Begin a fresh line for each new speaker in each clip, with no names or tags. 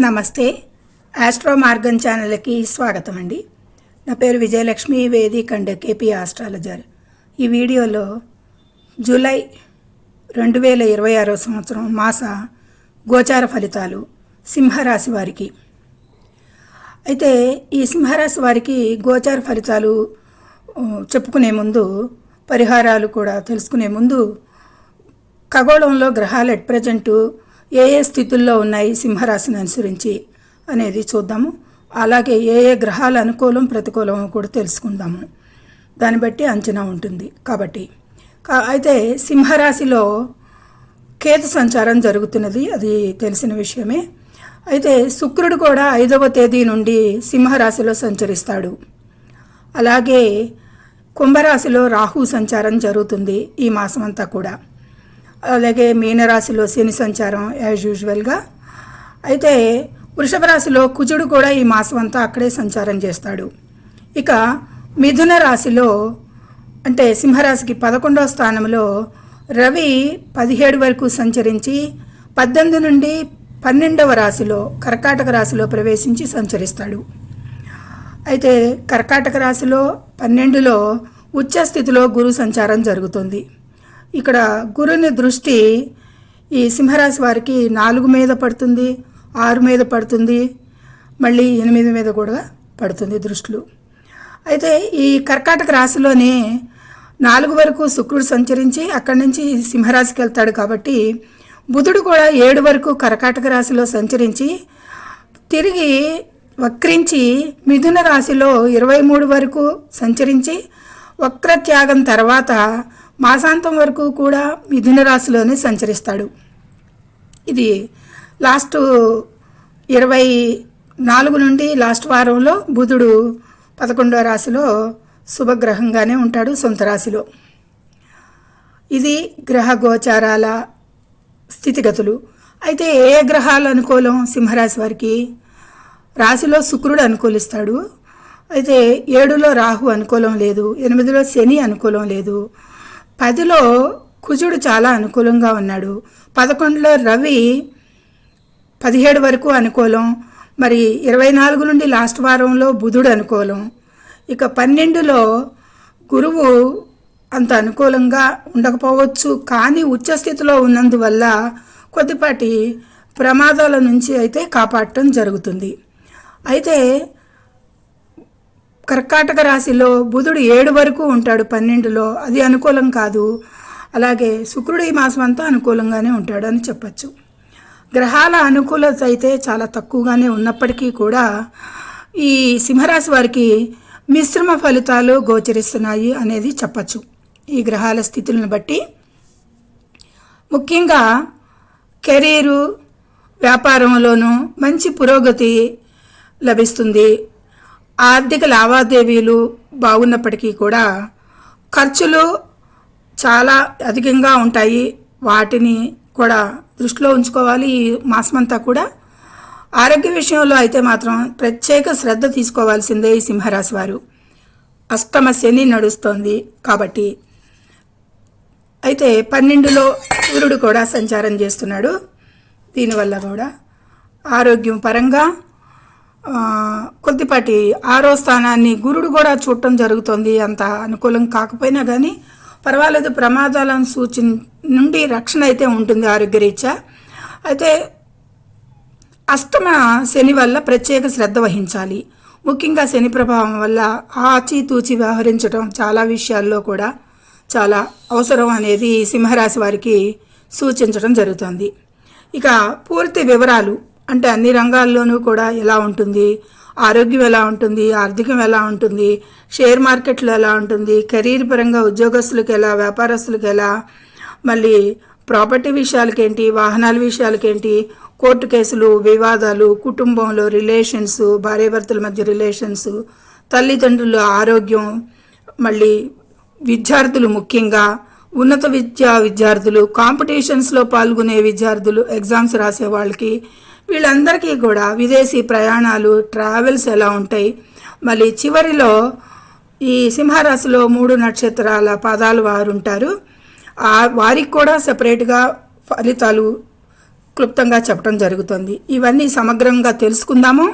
నమస్తే. ఆస్ట్రో మార్గం ఛానల్కి స్వాగతం అండి. నా పేరు Vijayalakshmi, Vedic and KP astrologer. ఈ వీడియోలో జూలై 2026 సంవత్సరం మాస గోచార ఫలితాలు సింహరాశి వారికి. అయితే ఈ సింహరాశి వారికి గోచార ఫలితాలు చెప్పుకునే ముందు, పరిహారాలు కూడా తెలుసుకునే ముందు, ఖగోళంలో గ్రహాలు ఎట్ ప్రజెంటు ఏ స్థితుల్లో ఉన్నాయి సింహరాశిని అనుసరించి అనేది చూద్దాము. అలాగే ఏ గ్రహాల అనుకూలం ప్రతికూలం కూడా తెలుసుకుందాము. దాన్ని బట్టి అంచనా ఉంటుంది. కాబట్టి అయితే సింహరాశిలో కేతు సంచారం జరుగుతున్నది, అది తెలిసిన విషయమే. అయితే శుక్రుడు కూడా 5వ తేదీ నుండి సింహరాశిలో సంచరిస్తాడు. అలాగే కుంభరాశిలో రాహు సంచారం జరుగుతుంది ఈ మాసం అంతా కూడా. అలాగే మీనరాశిలో శని సంచారం యాజ్ యూజువల్గా. అయితే వృషభ రాశిలో కుజుడు కూడా ఈ మాసం అంతా అక్కడే సంచారం చేస్తాడు. ఇక మిథున రాశిలో అంటే సింహరాశికి 11వ స్థానంలో రవి 17 వరకు సంచరించి 18 నుండి 12వ రాశిలో కర్కాటక రాశిలో ప్రవేశించి సంచరిస్తాడు. అయితే కర్కాటక రాశిలో 12లో ఉచ్చస్థితిలో గురు సంచారం జరుగుతుంది. ఇక్కడ గురుని దృష్టి ఈ సింహరాశి వారికి 4 మీద పడుతుంది, 6 మీద పడుతుంది, మళ్ళీ 8 మీద కూడా పడుతుంది దృష్టిలు. అయితే ఈ కర్కాటక రాశిలోనే 4 వరకు శుక్రుడు సంచరించి అక్కడి నుంచి సింహరాశికి వెళ్తాడు. కాబట్టి బుధుడు కూడా 7 వరకు కర్కాటక రాశిలో సంచరించి తిరిగి వక్రించి మిథున రాశిలో 23 వరకు సంచరించి వక్రత్యాగం తర్వాత మాసాంతం వరకు కూడా మిథున రాశిలోనే సంచరిస్తాడు. ఇది లాస్ట్ 24 నుండి లాస్ట్ వారంలో బుధుడు 11వ రాశిలో శుభగ్రహంగానే ఉంటాడు, సొంత రాశిలో. ఇది గ్రహ గోచారాల స్థితిగతులు. అయితే ఏ గ్రహాలు అనుకూలం సింహరాశి వారికి? రాశిలో శుక్రుడు అనుకూలిస్తాడు. అయితే 7లో రాహు అనుకూలం లేదు, 8లో శని అనుకూలం లేదు, 10లో కుజుడు చాలా అనుకూలంగా ఉన్నాడు, 11లో రవి 17 వరకు అనుకూలం, మరి 24 నుండి లాస్ట్ వారంలో బుధుడు అనుకూలం. ఇక 12లో గురువు అంత అనుకూలంగా ఉండకపోవచ్చు, కానీ ఉచ్చస్థితిలో ఉన్నందువల్ల కొద్దిపాటి ప్రమాదాల నుంచి అయితే కాపాడటం జరుగుతుంది. అయితే కర్కాటక రాశిలో బుధుడు 7 వరకు ఉంటాడు 12లో, అది అనుకూలం కాదు. అలాగే శుక్రుడు ఈ మాసం అంతా అనుకూలంగానే ఉంటాడు అని చెప్పచ్చు. గ్రహాల అనుకూలత అయితే చాలా తక్కువగానే ఉన్నప్పటికీ కూడా ఈ సింహరాశి వారికి మిశ్రమ ఫలితాలు గోచరిస్తున్నాయి అనేది చెప్పచ్చు ఈ గ్రహాల స్థితులను బట్టి. ముఖ్యంగా కెరీరు, వ్యాపారంలోనూ మంచి పురోగతి లభిస్తుంది. ఆర్థిక లావాదేవీలు బాగున్నప్పటికీ కూడా ఖర్చులు చాలా అధికంగా ఉంటాయి. వాటిని కూడా దృష్టిలో ఉంచుకోవాలి ఈ మాసమంతా కూడా. ఆరోగ్య విషయంలో అయితే మాత్రం ప్రత్యేక శ్రద్ధ తీసుకోవాల్సిందే ఈ సింహరాశి వారు. అష్టమ శని నడుస్తోంది కాబట్టి. అయితే 12లో సూర్యుడు కూడా సంచారం చేస్తున్నాడు. దీనివల్ల కూడా ఆరోగ్యం పరంగా కొద్దిపాటి 6వ స్థానాన్ని గురుడు కూడా చూడటం జరుగుతుంది. అంత అనుకూలం కాకపోయినా కానీ పర్వాలేదు, ప్రమాదాలను నుండి రక్షణ అయితే ఉంటుంది ఆరోగ్యరీత్యా. అయితే అష్టమ శని వల్ల ప్రత్యేక శ్రద్ధ వహించాలి. ముఖ్యంగా శని ప్రభావం వల్ల ఆచితూచి వ్యవహరించడం చాలా విషయాల్లో కూడా చాలా అవసరం అనేది సింహరాశి వారికి సూచించడం జరుగుతుంది. ఇక పూర్తి వివరాలు అంటే అన్ని రంగాల్లోనూ కూడా ఎలా ఉంటుంది, ఆరోగ్యం ఎలా ఉంటుంది, ఆర్థికం ఎలా ఉంటుంది, షేర్ మార్కెట్లో ఎలా ఉంటుంది, కెరీర్ పరంగా ఉద్యోగస్తులకు ఎలా, వ్యాపారస్తులకు ఎలా, మళ్ళీ ప్రాపర్టీ విషయాలకేంటి, వాహనాల విషయాలకేంటి, కోర్టు కేసులు, వివాదాలు, కుటుంబంలో రిలేషన్స్, భార్యాభర్తల మధ్య రిలేషన్స్, తల్లిదండ్రుల ఆరోగ్యం, మళ్ళీ విద్యార్థులు, ముఖ్యంగా ఉన్నత విద్యార్థులు, కాంపిటీషన్స్లో పాల్గొనే విద్యార్థులు, ఎగ్జామ్స్ రాసే వాళ్ళకి, వీళ్ళందరికీ కూడా విదేశీ ప్రయాణాలు, ట్రావెల్స్ ఎలా ఉంటాయి. మళ్ళీ చివరిలో ఈ సింహరాశిలో 3 నక్షత్రాల పాదాలు వారు ఉంటారు. వారికి కూడా సపరేట్గా ఫలితాలు క్లుప్తంగా చెప్పడం జరుగుతుంది. ఇవన్నీ సమగ్రంగా తెలుసుకుందాము.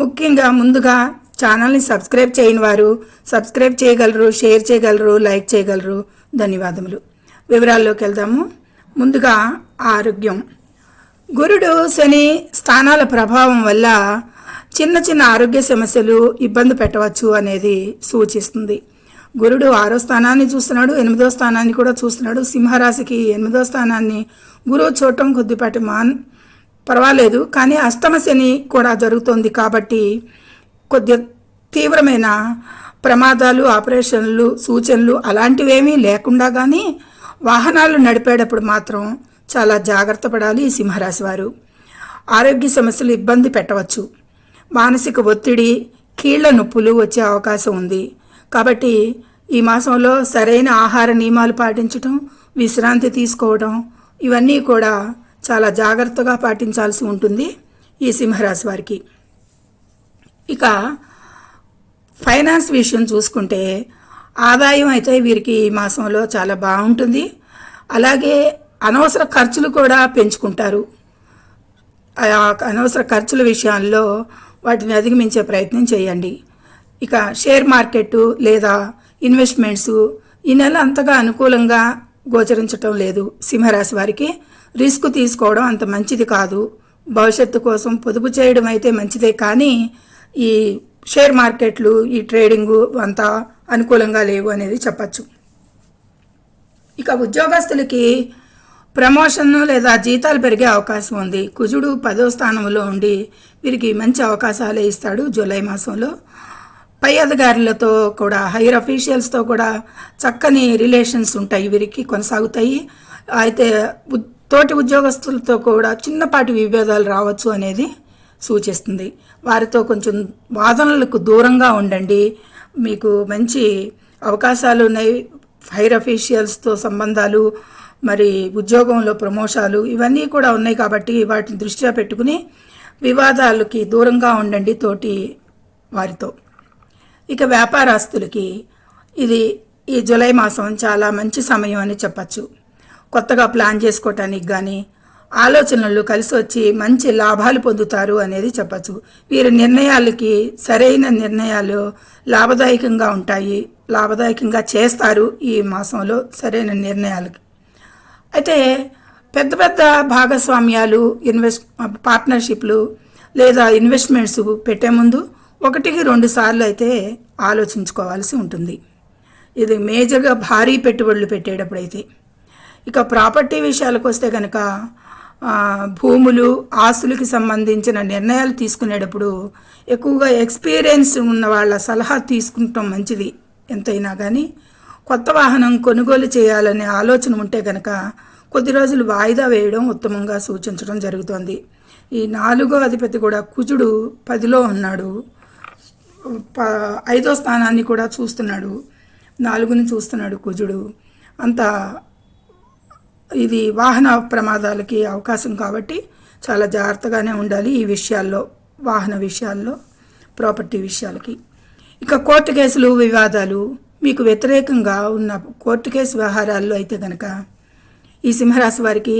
ముఖ్యంగా ముందుగా ఛానల్ని సబ్స్క్రైబ్ చేయని వారు సబ్స్క్రైబ్ చేయగలరు, షేర్ చేయగలరు, లైక్ చేయగలరు. ధన్యవాదములు. వివరాల్లోకి వెళ్దాము. ముందుగా ఆరోగ్యం. గురుడు శని స్థానాల ప్రభావం వల్ల చిన్న చిన్న ఆరోగ్య సమస్యలు ఇబ్బంది పెట్టవచ్చు అనేది సూచిస్తుంది. గురుడు 6వ స్థానాన్ని చూస్తున్నాడు, 8వ స్థానాన్ని కూడా చూస్తున్నాడు. సింహరాశికి 8వ స్థానాన్ని గురువు చూడటం కొద్దిపాటి పర్వాలేదు, కానీ అష్టమ శని కూడా జరుగుతోంది కాబట్టి కొద్ది తీవ్రమైన ప్రమాదాలు, ఆపరేషన్లు, సూచనలు అలాంటివేమీ లేకుండా కానీ వాహనాలు నడిపేటప్పుడు మాత్రం చాలా జాగ్రత్త పడాలి. ఈ సింహరాశి వారు ఆరోగ్య సమస్యలు ఇబ్బంది పెట్టవచ్చు. మానసిక ఒత్తిడి, కీళ్ల నొప్పులు వచ్చే అవకాశం ఉంది. కాబట్టి ఈ మాసంలో సరైన ఆహార నియమాలు పాటించటం, విశ్రాంతి తీసుకోవడం ఇవన్నీ కూడా చాలా జాగ్రత్తగా పాటించాల్సి ఉంటుంది ఈ సింహరాశి వారికి. ఇక ఫైనాన్స్ విషయం చూసుకుంటే ఆదాయం అయితే వీరికి ఈ మాసంలో చాలా బాగుంటుంది. అలాగే అనవసర ఖర్చులు కూడా పెంచుకుంటారు. అనవసర ఖర్చుల విషయాల్లో వాటిని అధిగమించే ప్రయత్నం చేయండి. ఇక షేర్ మార్కెట్ లేదా ఇన్వెస్ట్మెంట్స్ ఈ నెల అంతగా అనుకూలంగా గోచరించటం లేదు. సింహరాశి వారికి రిస్క్ తీసుకోవడం అంత మంచిది కాదు. భవిష్యత్తు కోసం పొదుపు చేయడం అయితే మంచిదే, కానీ ఈ షేర్ మార్కెట్లు, ఈ ట్రేడింగు అంత అనుకూలంగా లేవు అనేది చెప్పచ్చు. ఇక ఉద్యోగస్తులకి ప్రమోషన్ లేదా జీతాలు పెరిగే అవకాశం ఉంది. కుజుడు 10వ స్థానంలో ఉండి వీరికి మంచి అవకాశాలే ఇస్తాడు జూలై మాసంలో. పై అధికారులతో కూడా, హైయర్ అఫీషియల్స్తో కూడా చక్కని రిలేషన్స్ ఉంటాయి, వీరికి కొనసాగుతాయి. అయితే తోటి ఉద్యోగస్తులతో కూడా చిన్నపాటి విభేదాలు రావచ్చు అనేది సూచిస్తుంది. వారితో కొంచెం వాదనలకు దూరంగా ఉండండి. మీకు మంచి అవకాశాలు ఉన్నాయి. హైర్ అఫీషియల్స్తో సంబంధాలు, మరి ఉద్యోగంలో ప్రమోషాలు ఇవన్నీ కూడా ఉన్నాయి కాబట్టి వాటిని దృష్ట్యా పెట్టుకుని వివాదాలకి దూరంగా ఉండండి తోటి వారితో. ఇక వ్యాపారస్తులకి ఈ జూలై మాసం చాలా మంచి సమయం అని చెప్పచ్చు. కొత్తగా ప్లాన్ చేసుకోవటానికి కానీ ఆలోచనలు కలిసి వచ్చి మంచి లాభాలు పొందుతారు అనేది చెప్పచ్చు. వీరి నిర్ణయాలకి సరైన నిర్ణయాలు లాభదాయకంగా ఉంటాయి, లాభదాయకంగా చేస్తారు ఈ మాసంలో సరైన నిర్ణయాలకి. అయితే పెద్ద పెద్ద భాగస్వామ్యాలు, పార్ట్నర్షిప్లు లేదా ఇన్వెస్ట్మెంట్స్ పెట్టే ముందు 1-2 సార్లు అయితే ఆలోచించుకోవాల్సి ఉంటుంది. ఇది మేజర్గా భారీ పెట్టుబడులు పెట్టేటప్పుడు అయితే. ఇక ప్రాపర్టీ విషయాలకు వస్తే కనుక భూములు, ఆస్తులకి సంబంధించిన నిర్ణయాలు తీసుకునేటప్పుడు ఎక్కువగా ఎక్స్పీరియన్స్ ఉన్న వాళ్ళ సలహా తీసుకుంటాం మంచిది. ఎంతైనా కానీ కొత్త వాహనం కొనుగోలు చేయాలనే ఆలోచన ఉంటే కనుక కొద్ది రోజులు వాయిదా వేయడం ఉత్తమంగా సూచించడం జరుగుతోంది. ఈ 4వ అధిపతి కూడా కుజుడు 10లో ఉన్నాడు, 5వ స్థానాన్ని కూడా చూస్తున్నాడు, 4ని చూస్తున్నాడు కుజుడు. అంత ఇది వాహన ప్రమాదాలకి అవకాశం కాబట్టి చాలా జాగ్రత్తగానే ఉండాలి ఈ విషయాల్లో, వాహన విషయాల్లో, ప్రాపర్టీ విషయాలకి. ఇక కోర్టు కేసులు, వివాదాలు, మీకు వ్యతిరేకంగా ఉన్న కోర్టు కేసు వ్యవహారాల్లో అయితే కనుక ఈ సింహరాశి వారికి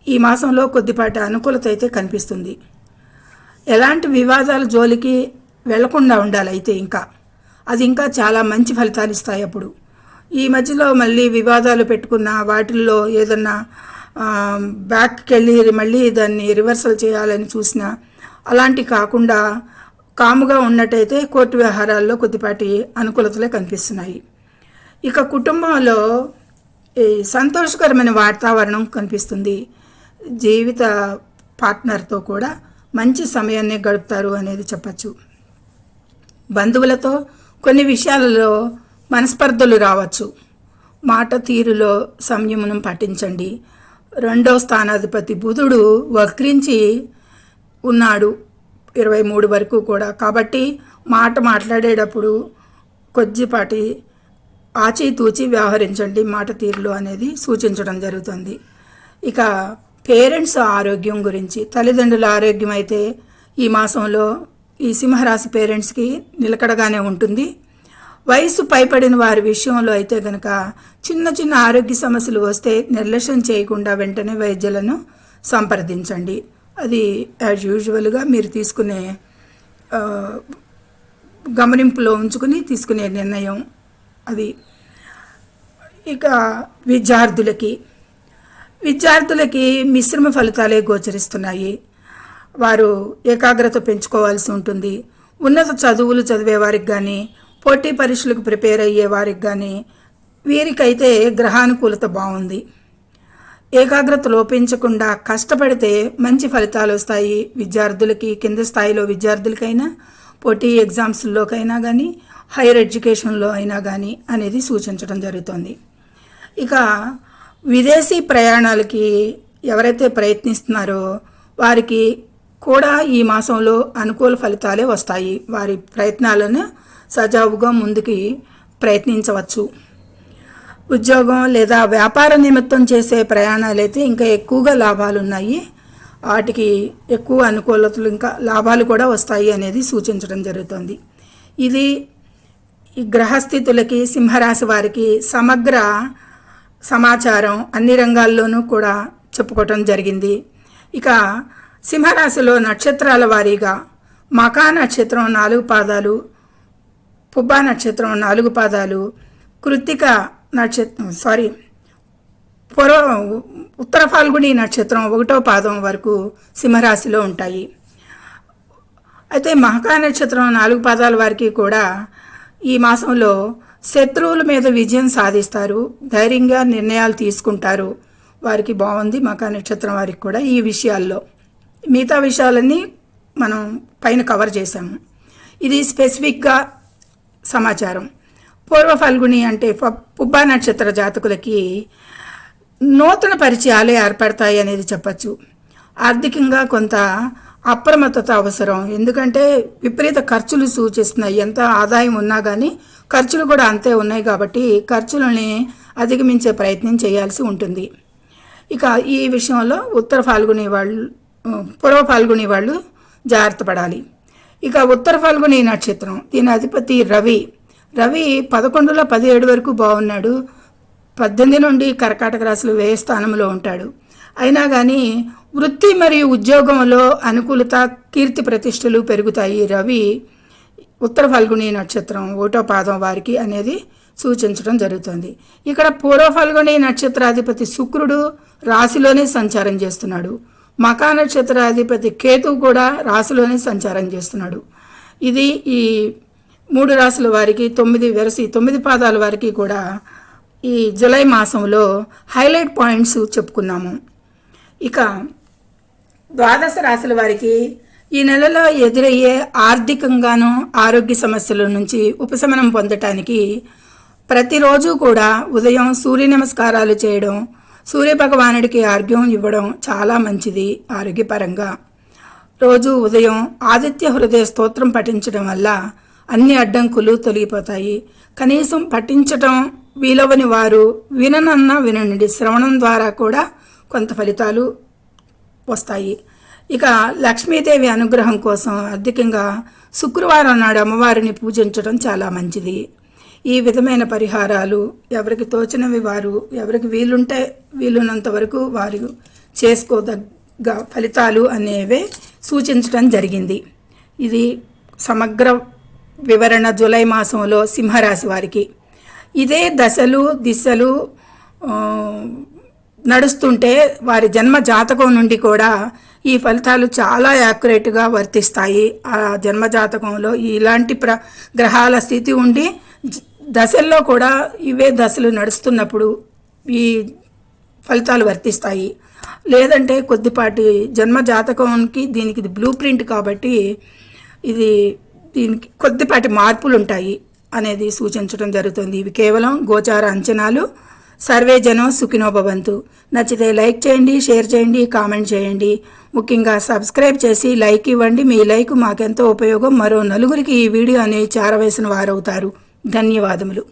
ఈ మాసంలో కొద్దిపాటి అనుకూలత అయితే కనిపిస్తుంది. ఎలాంటి వివాదాల జోలికి వెళ్లకుండా ఉండాలి. అయితే అది ఇంకా చాలా మంచి ఫలితాలు ఇస్తాయి. అప్పుడు ఈ మధ్యలో మళ్ళీ వివాదాలు పెట్టుకున్న వాటిల్లో ఏదన్నా బ్యాక్కి వెళ్ళి మళ్ళీ దాన్ని రివర్సల్ చేయాలని చూసినా అలాంటి కాకుండా కాముగా ఉన్నట్టయితే కోర్టు వ్యవహారాల్లో కొద్దిపాటి అనుకూలతలే కనిపిస్తున్నాయి. ఇక కుటుంబంలో సంతోషకరమైన వాతావరణం కనిపిస్తుంది. జీవిత పార్ట్నర్తో కూడా మంచి సమయాన్ని గడుపుతారు అనేది చెప్పచ్చు. బంధువులతో కొన్ని విషయాలలో మనస్పర్ధలు రావచ్చు. మాట తీరులో సంయమనం పాటించండి. 2వ స్థానాధిపతి బుధుడు వక్రించి ఉన్నాడు 23 వరకు కూడా. కాబట్టి మాట్లాడేటప్పుడు కొద్దిపాటి ఆచితూచి వ్యవహరించండి మాట తీరులో అనేది సూచించడం జరుగుతుంది. ఇక పేరెంట్స్ ఆరోగ్యం గురించి, తల్లిదండ్రుల ఆరోగ్యం అయితే ఈ మాసంలో ఈ సింహరాశి పేరెంట్స్కి నిలకడగానే ఉంటుంది. వయసు పైపడిన వారి విషయంలో అయితే కనుక చిన్న చిన్న ఆరోగ్య సమస్యలు వస్తే నిర్లక్ష్యం చేయకుండా వెంటనే వైద్యులను సంప్రదించండి. అది యాజ్ యూజువల్గా మీరు తీసుకునే గమనింపులో ఉంచుకుని తీసుకునే నిర్ణయం అది. ఇక విద్యార్థులకి మిశ్రమ ఫలితాలే గోచరిస్తున్నాయి. వారు ఏకాగ్రత పెంచుకోవాల్సి ఉంటుంది. ఉన్నత చదువులు చదివే వారికి కానీ, పోటీ పరీక్షలకు ప్రిపేర్ అయ్యే వారికి కానీ వీరికైతే గ్రహానుకూలత బాగుంది. ఏకాగ్రత లోపించకుండా కష్టపడితే మంచి ఫలితాలు వస్తాయి. విద్యార్థులకి, కింద స్థాయిలో విద్యార్థులకైనా, పోటీ ఎగ్జామ్స్లోకైనా కానీ, హైయర్ ఎడ్యుకేషన్లో అయినా కానీ అనేది సూచించడం జరుగుతుంది. ఇక విదేశీ ప్రయాణాలకి ఎవరైతే ప్రయత్నిస్తున్నారో వారికి కూడా ఈ మాసంలో అనుకూల ఫలితాలే వస్తాయి. వారి ప్రయత్నాలను సజావుగా ముందుకి ప్రయత్నించవచ్చు. ఉద్యోగం లేదా వ్యాపార నిమిత్తం చేసే ప్రయాణాలైతే ఇంకా ఎక్కువగా లాభాలు ఉన్నాయి. వాటికి ఎక్కువ అనుకూలతలు, ఇంకా లాభాలు కూడా వస్తాయి అనేది సూచించడం జరుగుతుంది. ఇది ఈ గ్రహస్థితులకి, సింహరాశి వారికి సమగ్ర సమాచారం అన్ని రంగాల్లోనూ కూడా చెప్పుకోవటం జరిగింది. ఇక సింహరాశిలో నక్షత్రాల వారీగా మకా నక్షత్రం 4 పాదాలు, పుబ్బా నక్షత్రం 4 పాదాలు, కృత్తిక నక్షత్రం ఉత్తర ఫాల్గుని నక్షత్రం 1వ పాదం వరకు సింహరాశిలో ఉంటాయి. అయితే మకా నక్షత్రం 4 పాదాల వారికి కూడా ఈ మాసంలో శత్రువుల మీద విజయం సాధిస్తారు. ధైర్యంగా నిర్ణయాలు తీసుకుంటారు. వారికి బాగుంది. మకా నక్షత్రం వారికి కూడా ఈ విషయాల్లో. మిగతా విషయాలన్నీ మనం పైన కవర్ చేసాము. ఇది స్పెసిఫిక్గా సమాచారం. పూర్వ ఫల్గుని అంటే పుబ్బా నక్షత్ర జాతకులకి నూతన పరిచయాలే ఏర్పడతాయి అనేది చెప్పచ్చు. ఆర్థికంగా కొంత అప్రమత్తత అవసరం. ఎందుకంటే విపరీత ఖర్చులు సూచిస్తున్నాయి. ఎంత ఆదాయం ఉన్నా కానీ ఖర్చులు కూడా అంతే ఉన్నాయి కాబట్టి ఖర్చులని అధిగమించే ప్రయత్నం చేయాల్సి ఉంటుంది. ఇక ఈ విషయంలో పూర్వ ఫాల్గుని వాళ్ళు జాగ్రత్త పడాలి. ఇక ఉత్తర ఫాల్గుని నక్షత్రం, దీని అధిపతి రవి 11లో 17 వరకు బాగున్నాడు. 18 నుండి కర్కాటక రాశిలో వ్యయ స్థానంలో ఉంటాడు. అయినా కానీ వృత్తి మరియు ఉద్యోగంలో అనుకూలత, కీర్తి ప్రతిష్టలు పెరుగుతాయి. రవి ఉత్తర ఫల్గుని నక్షత్రం 1వ పాదం వారికి అనేది సూచించడం జరుగుతుంది. ఇక్కడ పూర్వ ఫల్గుని నక్షత్రాధిపతి శుక్రుడు రాశిలోనే సంచారం చేస్తున్నాడు. మకా నక్షత్రాధిపతి కేతువు కూడా రాశిలోనే సంచారం చేస్తున్నాడు. ఇది ఈ 3 రాశుల వారికి 9 పాదాల వారికి కూడా ఈ జూలై మాసంలో హైలైట్ పాయింట్స్ చెప్పుకున్నాము. ఇక ద్వాదశ రాశుల వారికి ఈ నెలలో ఎదురయ్యే ఆర్థికంగాను ఆరోగ్య సమస్యల నుంచి ఉపశమనం పొందటానికి ప్రతిరోజు కూడా ఉదయం సూర్య నమస్కారాలు చేయడం, సూర్యభగవానుడికి అర్ఘ్యం ఇవ్వడం చాలా మంచిది ఆరోగ్యపరంగా. రోజు ఉదయం ఆదిత్య హృదయ స్తోత్రం పఠించడం వల్ల అన్ని అడ్డంకులు తొలగిపోతాయి. కనీసం పఠించటం వీలవని వారు వినండి. శ్రవణం ద్వారా కూడా కొంత ఫలితాలు వస్తాయి. ఇక లక్ష్మీదేవి అనుగ్రహం కోసం అధికంగా శుక్రవారం నాడు అమ్మవారిని పూజించడం చాలా మంచిది. ఈ విధమైన పరిహారాలు ఎవరికి తోచినవి వారు, ఎవరికి వీలున్నంత వరకు వారు చేసుకోదగ్గ ఫలితాలు అనేవే సూచించడం జరిగింది. ఇది సమగ్ర వివరణ జూలై మాసంలో సింహరాశి వారికి. ఇదే దశలు దిశలు నడుస్తుంటే వారి జన్మ జాతకం నుండి కూడా ఈ ఫలితాలు చాలా యాక్యురేట్గా వర్తిస్తాయి. ఆ జన్మ జాతకంలో ఇలాంటి గ్రహాల స్థితి ఉండి దశల్లో కూడా ఇవే దశలు నడుస్తున్నప్పుడు ఈ ఫలితాలు వర్తిస్తాయి. లేదంటే కొద్దిపాటి జన్మ జాతకంకి దీనికి బ్లూ ప్రింట్ కాబట్టి దీనికి కొద్దిపాటి మార్పులు ఉంటాయి అనేది సూచించడం జరుగుతుంది. ఇవి కేవలం గోచార అంచనాలు. సర్వే జనం సుఖినో భవంతు. నచ్చితే లైక్ చేయండి, షేర్ చేయండి, కామెంట్ చేయండి. ముఖ్యంగా సబ్స్క్రైబ్ చేసి లైక్ ఇవ్వండి. మీ లైక్ మాకెంతో ఉపయోగం. మరో నలుగురికి ఈ వీడియోని చేరవేసిన వారవుతారు. ధన్యవాదములు.